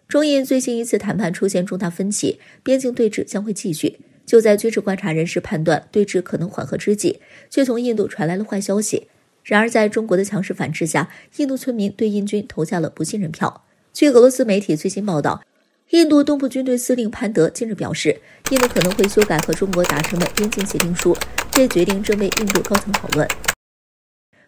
中印最新一次谈判出现重大分歧，边境对峙将会继续。就在军事观察人士判断对峙可能缓和之际，却从印度传来了坏消息。然而，在中国的强势反制下，印度村民对印军投下了不信任票。据俄罗斯媒体最新报道，印度东部军队司令潘德近日表示，印度可能会修改和中国达成的边境协定书，这决定正被印度高层讨论。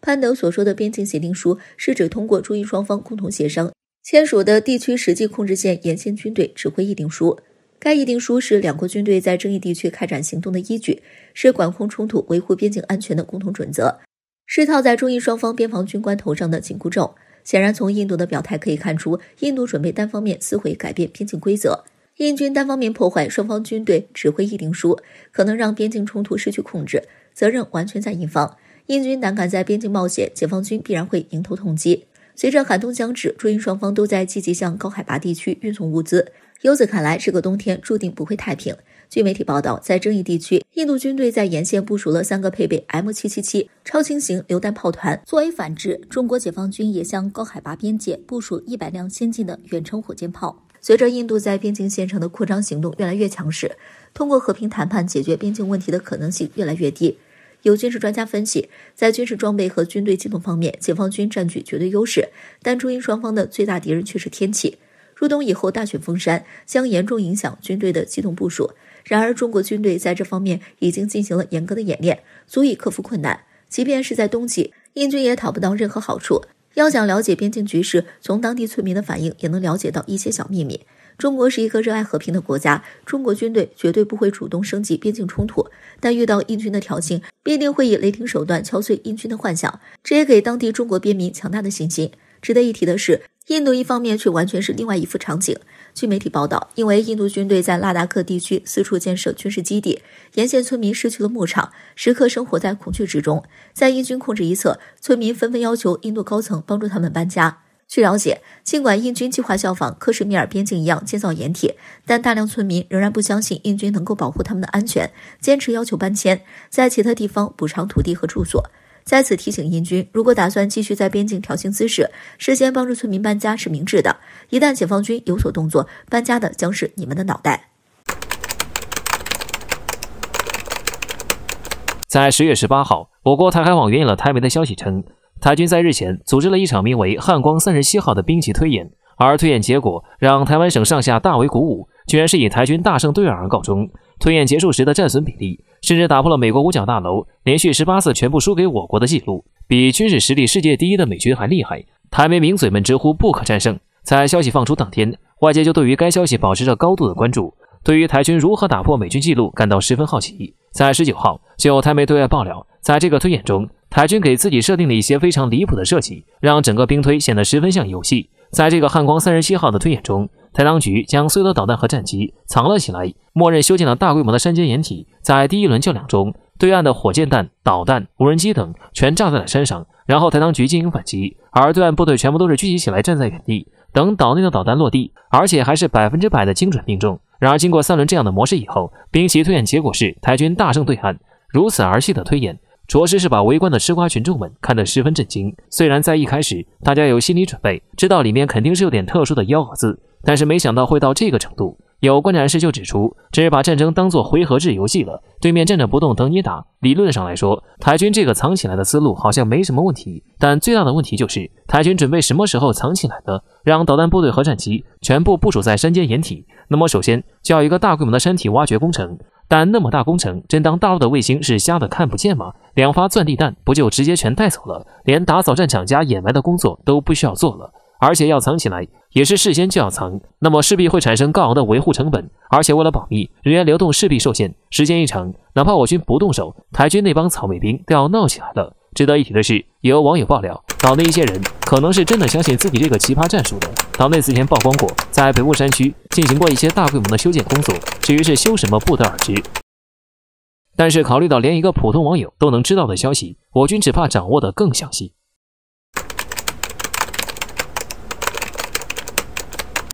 潘德所说的边境协定书是指通过中印双方共同协商签署的地区实际控制线沿线军队指挥议定书。该议定书是两国军队在争议地区开展行动的依据，是管控冲突、维护边境安全的共同准则，是套在中印双方边防军官头上的紧箍咒。显然，从印度的表态可以看出，印度准备单方面撕毁改变边境规则。印军单方面破坏双方军队指挥议定书，可能让边境冲突失去控制，责任完全在印方。印军胆敢在边境冒险，解放军必然会迎头痛击。随着寒冬将至，中印双方都在积极向高海拔地区运送物资。由此看来，这个冬天注定不会太平。据媒体报道，在争议地区，印度军队在沿线部署了3个配备 M777 超轻型榴弹炮团。作为反制，中国解放军也向高海拔边界部署100辆先进的远程火箭炮。随着印度在边境线上的扩张行动越来越强势，通过和平谈判解决边境问题的可能性越来越低。有军事专家分析，在军事装备和军队机动方面，解放军占据绝对优势，但中印双方的最大敌人却是天气。入冬以后大雪封山，将严重影响军队的机动部署。然而，中国军队在这方面已经进行了严格的演练，足以克服困难。即便是在冬季，印军也讨不到任何好处。要想了解边境局势，从当地村民的反应也能了解到一些小秘密。中国是一个热爱和平的国家，中国军队绝对不会主动升级边境冲突，但遇到印军的挑衅，必定会以雷霆手段敲碎印军的幻想，这也给当地中国边民强大的信心。值得一提的是，印度一方面却完全是另外一副场景。据媒体报道，因为印度军队在拉达克地区四处建设军事基地，沿线村民失去了牧场，时刻生活在恐惧之中。在印军控制一侧，村民纷纷要求印度高层帮助他们搬家。据了解，尽管印军计划效仿克什米尔边境一样建造掩体，但大量村民仍然不相信印军能够保护他们的安全，坚持要求搬迁，在其他地方补偿土地和住所。在此提醒印军，如果打算继续在边境挑衅滋事，事先帮助村民搬家是明智的。一旦解放军有所动作，搬家的将是你们的脑袋。在10月18号，我国台海网援引了台媒的消息称，台军在日前组织了一场名为汉光37号的兵棋推演，而推演结果让台湾省上下大为鼓舞，居然是以台军大胜对岸而告终。推演结束时的战损比例甚至打破了美国五角大楼连续18次全部输给我国的记录，比军事实力世界第一的美军还厉害。台媒名嘴们直呼不可战胜。在消息放出当天，外界就对于该消息保持着高度的关注，对于台军如何打破美军纪录感到十分好奇。在19号，就有台媒对外爆料，在这个推演中，台军给自己设定了一些非常离谱的设计，让整个兵推显得十分像游戏。在这个汉光37号的推演中，台当局将所有的导弹和战机藏了起来，默认修建了大规模的山间掩体。在第一轮较量中，对岸的火箭弹、导弹、无人机等全炸在了山上，然后台当局进行反击，而对岸部队全部都是聚集起来站在原地，等岛内的导弹落地，而且还是100%的精准命中。然而经过3轮这样的模式以后，兵棋推演结果是台军大胜对岸。如此儿戏的推演，着实是把围观的吃瓜群众们看得十分震惊。虽然在一开始大家有心理准备，知道里面肯定是有点特殊的幺蛾子，但是没想到会到这个程度。有观察人士就指出，这是把战争当作回合制游戏了，对面站着不动等你打。理论上来说，台军这个藏起来的思路好像没什么问题，但最大的问题就是台军准备什么时候藏起来的，让导弹部队和战机全部部署在山间掩体。那么首先就要一个大规模的山体挖掘工程，但那么大工程，真当大陆的卫星是瞎的看不见吗？2发钻地弹不就直接全带走了，连打扫战场加掩埋的工作都不需要做了。而且要藏起来也是事先就要藏，那么势必会产生高昂的维护成本，而且为了保密，人员流动势必受限，时间一长，哪怕我军不动手，台军那帮草莓兵都要闹起来了。值得一提的是，也有网友爆料，岛内一些人可能是真的相信自己这个奇葩战术的。岛内此前曝光过，在北部山区进行过一些大规模的修建工作，至于是修什么不得而知。但是考虑到连一个普通网友都能知道的消息，我军只怕掌握得更详细。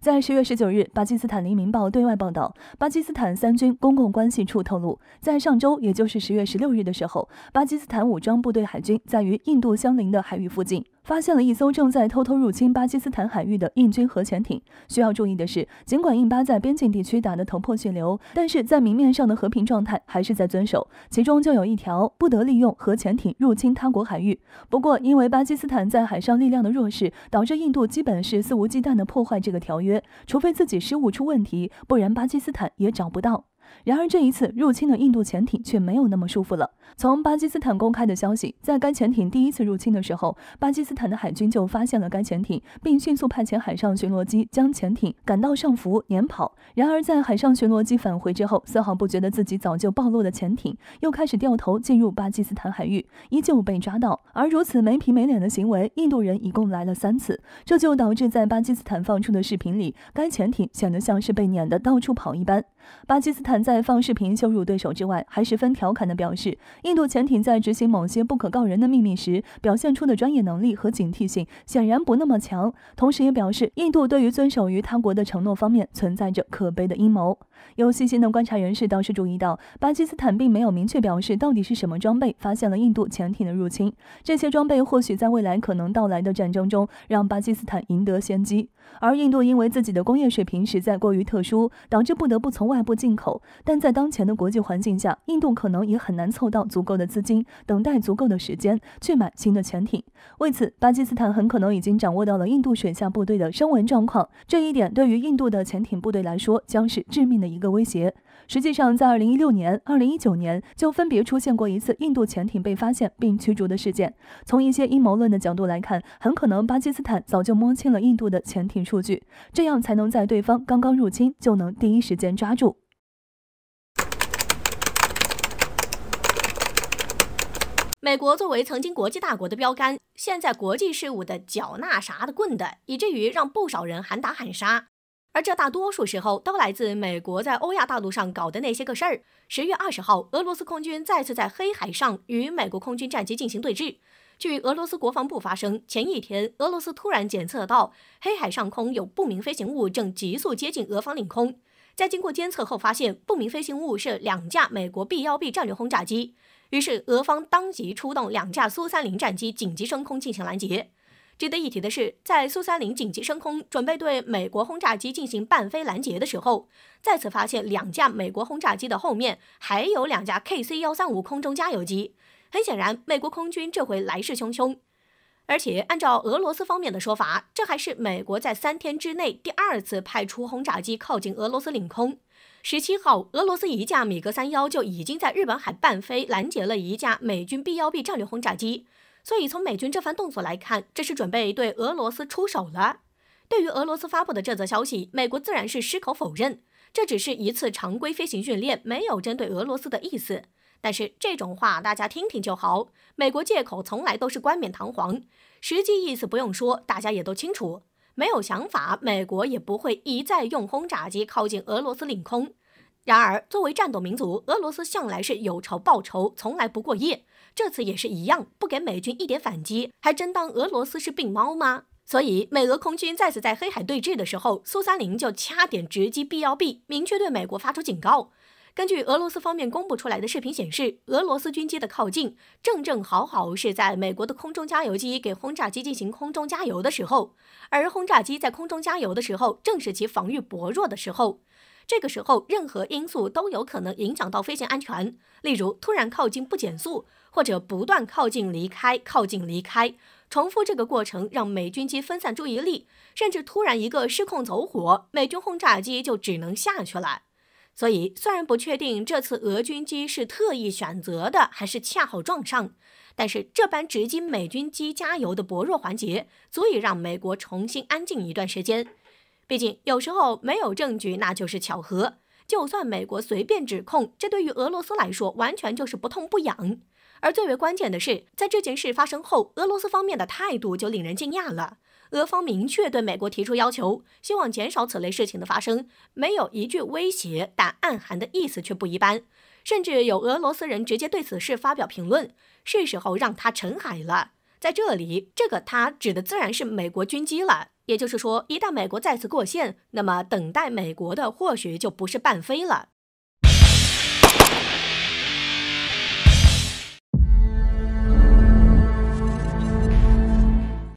在10月19日，巴基斯坦黎明报对外报道，巴基斯坦三军公共关系处透露，在上周，也就是10月16日的时候，巴基斯坦武装部队海军在与印度相邻的海域附近发现了一艘正在偷偷入侵巴基斯坦海域的印军核潜艇。需要注意的是，尽管印巴在边境地区打得头破血流，但是在明面上的和平状态还是在遵守，其中就有一条不得利用核潜艇入侵他国海域。不过，因为巴基斯坦在海上力量的弱势，导致印度基本是肆无忌惮地破坏这个条约，除非自己失误出问题，不然巴基斯坦也找不到。然而这一次入侵的印度潜艇却没有那么舒服了。从巴基斯坦公开的消息，在该潜艇第一次入侵的时候，巴基斯坦的海军就发现了该潜艇，并迅速派遣海上巡逻机将潜艇赶到上浮撵跑。然而在海上巡逻机返回之后，丝毫不觉得自己早就暴露的潜艇又开始掉头进入巴基斯坦海域，依旧被抓到。而如此没皮没脸的行为，印度人一共来了3次，这就导致在巴基斯坦放出的视频里，该潜艇显得像是被撵得到处跑一般。巴基斯坦在放视频羞辱对手之外，还十分调侃地表示，印度潜艇在执行某些不可告人的秘密时，表现出的专业能力和警惕性显然不那么强。同时也表示，印度对于遵守于他国的承诺方面存在着可悲的阴谋。有细心的观察人士倒是注意到，巴基斯坦并没有明确表示到底是什么装备发现了印度潜艇的入侵。这些装备或许在未来可能到来的战争中让巴基斯坦赢得先机。而印度因为自己的工业水平实在过于特殊，导致不得不从外部进口，但在当前的国际环境下，印度可能也很难凑到足够的资金，等待足够的时间去买新的潜艇。为此，巴基斯坦很可能已经掌握到了印度水下部队的声纹状况，这一点对于印度的潜艇部队来说将是致命的一个威胁。实际上，在2016年、2019年就分别出现过一次印度潜艇被发现并驱逐的事件。从一些阴谋论的角度来看，很可能巴基斯坦早就摸清了印度的潜艇数据，这样才能在对方刚刚入侵就能第一时间抓住。美国作为曾经国际大国的标杆，现在国际事务的脚那啥的棍的，以至于让不少人喊打喊杀。而这大多数时候都来自美国在欧亚大陆上搞的那些个事儿。10月20号，俄罗斯空军再次在黑海上与美国空军战机进行对峙。据俄罗斯国防部发声，前一天俄罗斯突然检测到黑海上空有不明飞行物正急速接近俄方领空，在经过监测后发现不明飞行物是2架美国 B-1B 战略轰炸机，于是俄方当即出动2架苏30战机紧急升空进行拦截。值得一提的是，在苏30紧急升空准备对美国轰炸机进行伴飞拦截的时候，再次发现2架美国轰炸机的后面还有2架 KC-135空中加油机。很显然，美国空军这回来势汹汹。而且按照俄罗斯方面的说法，这还是美国在3天之内第2次派出轰炸机靠近俄罗斯领空。17号，俄罗斯1架米格31就已经在日本海伴飞拦截了1架美军 B-1B 战略轰炸机。所以从美军这番动作来看，这是准备对俄罗斯出手了。对于俄罗斯发布的这则消息，美国自然是矢口否认，这只是一次常规飞行训练，没有针对俄罗斯的意思。但是这种话大家听听就好，美国借口从来都是冠冕堂皇，实际意思不用说，大家也都清楚。没有想法，美国也不会一再用轰炸机靠近俄罗斯领空。然而，作为战斗民族，俄罗斯向来是有仇报仇，从来不过夜。这次也是一样，不给美军一点反击，还真当俄罗斯是病猫吗？所以，美俄空军再次在黑海对峙的时候，苏30就掐点直击 B-1B， 明确对美国发出警告。根据俄罗斯方面公布出来的视频显示，俄罗斯军机的靠近正好是在美国的空中加油机给轰炸机进行空中加油的时候，而轰炸机在空中加油的时候，正是其防御薄弱的时候。这个时候，任何因素都有可能影响到飞行安全，例如突然靠近不减速，或者不断靠近离开，靠近离开，重复这个过程让美军机分散注意力，甚至突然一个失控走火，美军轰炸机就只能下去了。所以，虽然不确定这次俄军机是特意选择的，还是恰好撞上，但是这般直击美军机加油的薄弱环节，足以让美国重新安静一段时间。毕竟有时候没有证据那就是巧合，就算美国随便指控，这对于俄罗斯来说完全就是不痛不痒。而最为关键的是，在这件事发生后，俄罗斯方面的态度就令人惊讶了。俄方明确对美国提出要求，希望减少此类事情的发生，没有一句威胁，但暗含的意思却不一般。甚至有俄罗斯人直接对此事发表评论，是时候让他沉海了。在这里，这个他指的自然是美国军机了。也就是说，一旦美国再次过线，那么等待美国的或许就不是伴飞了。